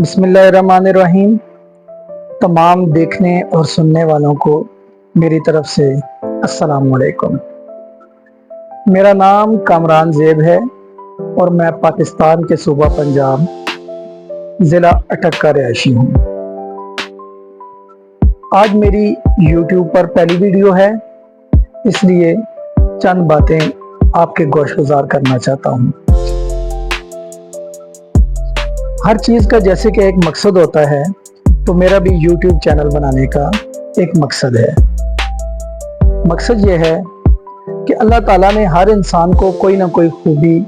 बिस्मिल्लाहिर्रहमानिर्रहीम। तमाम देखने और सुनने वालों को मेरी तरफ से अस्सलाम वालेकुम। मेरा नाम कामरान ज़ेब है और मैं पाकिस्तान के सूबा पंजाब ज़िला अटक का रहायशी हूँ। आज मेरी YouTube पर पहली वीडियो है, इसलिए चंद बातें आपके गोशगुजार करना चाहता हूँ। हर चीज़ का जैसे कि एक मकसद होता है, तो मेरा भी YouTube चैनल बनाने का एक मकसद है। मकसद ये है कि अल्लाह ताला ने हर इंसान को कोई ना कोई खूबी,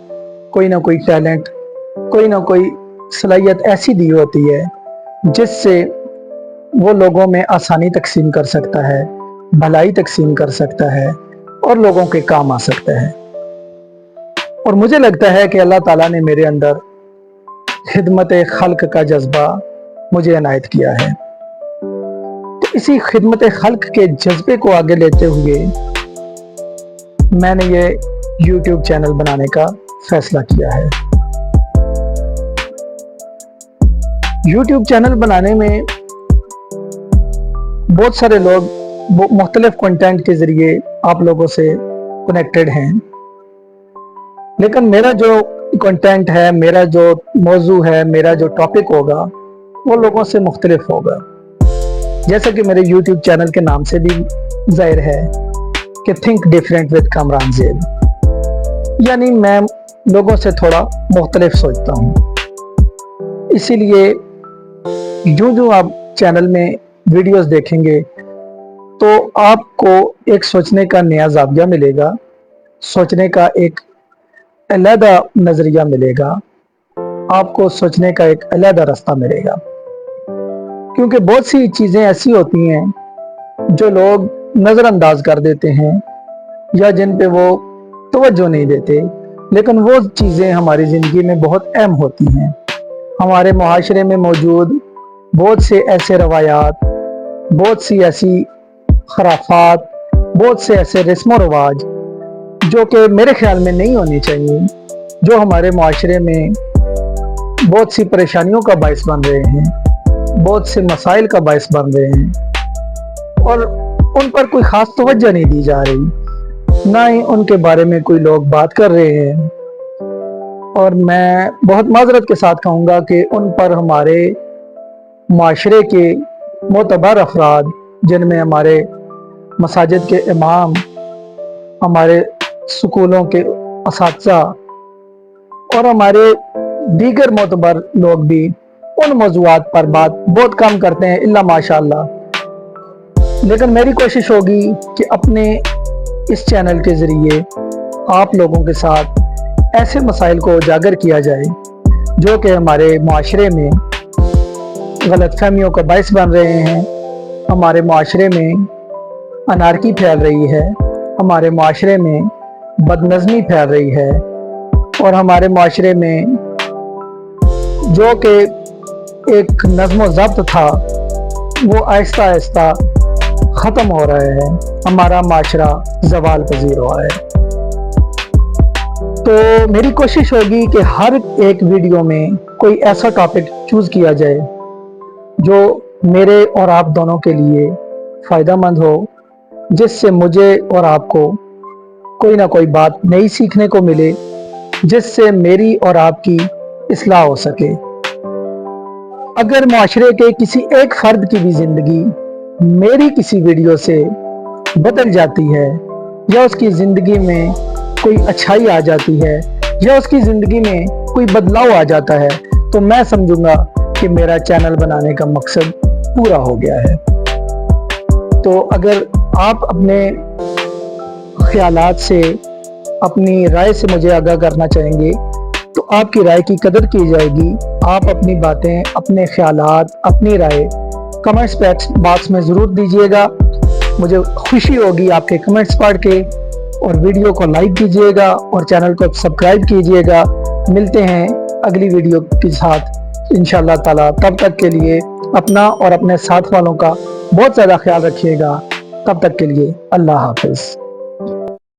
कोई ना कोई टैलेंट, कोई ना कोई सलाहियत ऐसी दी होती है जिससे वो लोगों में आसानी तकसीम कर सकता है, भलाई तकसीम कर सकता है और लोगों के काम आ सकता है। और मुझे लगता है कि अल्लाह ताला ने मेरे अंदर खिदमत खल्क का जज्बा मुझे इनायत किया है। तो इसी खिदमत खल्क के जज्बे को आगे लेते हुए मैंने ये YouTube चैनल बनाने का फैसला किया है। YouTube चैनल बनाने में बहुत सारे लोग मुख्तलिफ कंटेंट के ज़रिए आप लोगों से कनेक्टेड हैं, लेकिन मेरा जो कंटेंट है, मेरा जो मौजू है, मेरा जो टॉपिक होगा वो लोगों से मुख्तलिफ होगा। जैसा कि मेरे YouTube चैनल के नाम से भी जाहिर है कि थिंक डिफरेंट विद कामरान ज़ेब, यानी मैं लोगों से थोड़ा मुख्तलिफ सोचता हूँ। इसीलिए जो आप चैनल में वीडियोस देखेंगे तो आपको एक सोचने का नया ज़ाविया मिलेगा, सोचने का एक अलग नज़रिया मिलेगा, आपको सोचने का एक अलग रास्ता मिलेगा। क्योंकि बहुत सी चीज़ें ऐसी होती हैं जो लोग नज़रअंदाज कर देते हैं या जिन पे वो तवज्जो नहीं देते, लेकिन वो चीज़ें हमारी ज़िंदगी में बहुत अहम होती हैं। हमारे मुआशरे में मौजूद बहुत से ऐसे रवायात, बहुत सी ऐसी खराफात, बहुत से ऐसे रस्म व रवाज जो कि मेरे ख्याल में नहीं होनी चाहिए, जो हमारे मुआशरे में बहुत सी परेशानियों का बायस बन रहे हैं, बहुत से मसाइल का बायस बन रहे हैं और उन पर कोई ख़ास तवज्जो नहीं दी जा रही, ना ही उनके बारे में कोई लोग बात कर रहे हैं। और मैं बहुत माजरत के साथ कहूँगा कि उन पर हमारे मुआशरे के मोतबर अफराद, जिनमें हमारे मसाजिद के इमाम, हमारे स्कूलों के असातिज़ा और हमारे दीगर मोतबर लोग भी उन मौज़ूआत पर बात बहुत कम करते हैं, इल्ला माशाअल्लाह। लेकिन मेरी कोशिश होगी कि अपने इस चैनल के ज़रिए आप लोगों के साथ ऐसे मसाइल को उजागर किया जाए जो कि हमारे मुआशरे में गलतफहमियों का बायस बन रहे हैं, हमारे मुआशरे में अनारकी फैल रही है, हमारे मुआशरे में बदनज़मी फैल रही है और हमारे मुआशरे में जो कि एक नज़्म ज़ब्त था वो आहिस्ता आहिस्ता ख़त्म हो रहा है, हमारा माशरा ज़वाल पज़ीर हुआ है। तो मेरी कोशिश होगी कि हर एक वीडियो में कोई ऐसा टॉपिक चूज़ किया जाए जो मेरे और आप दोनों के लिए फ़ायदेमंद हो, जिससे मुझे और आपको कोई ना कोई बात नई सीखने को मिले, जिससे मेरी और आपकी इस्लाह हो सके। अगर मुआशरे के किसी एक फ़र्द की भी ज़िंदगी मेरी किसी वीडियो से बदल जाती है या उसकी ज़िंदगी में कोई अच्छाई आ जाती है या उसकी ज़िंदगी में कोई बदलाव आ जाता है, तो मैं समझूंगा कि मेरा चैनल बनाने का मकसद पूरा हो गया है। तो अगर आप अपने ख्यालात से, अपनी राय से मुझे आगाह करना चाहेंगे तो आपकी राय की कदर की जाएगी। आप अपनी बातें, अपने ख्यालात, अपनी राय कमेंट्स बॉक्स में ज़रूर दीजिएगा। मुझे खुशी होगी आपके कमेंट्स पढ़ के। और वीडियो को लाइक कीजिएगा और चैनल को सब्सक्राइब कीजिएगा। मिलते हैं अगली वीडियो के साथ इंशाअल्लाह ताला। तब तक के लिए अपना और अपने साथ वालों का बहुत ज़्यादा ख्याल रखिएगा। तब तक के लिए अल्लाह हाफ़िज़।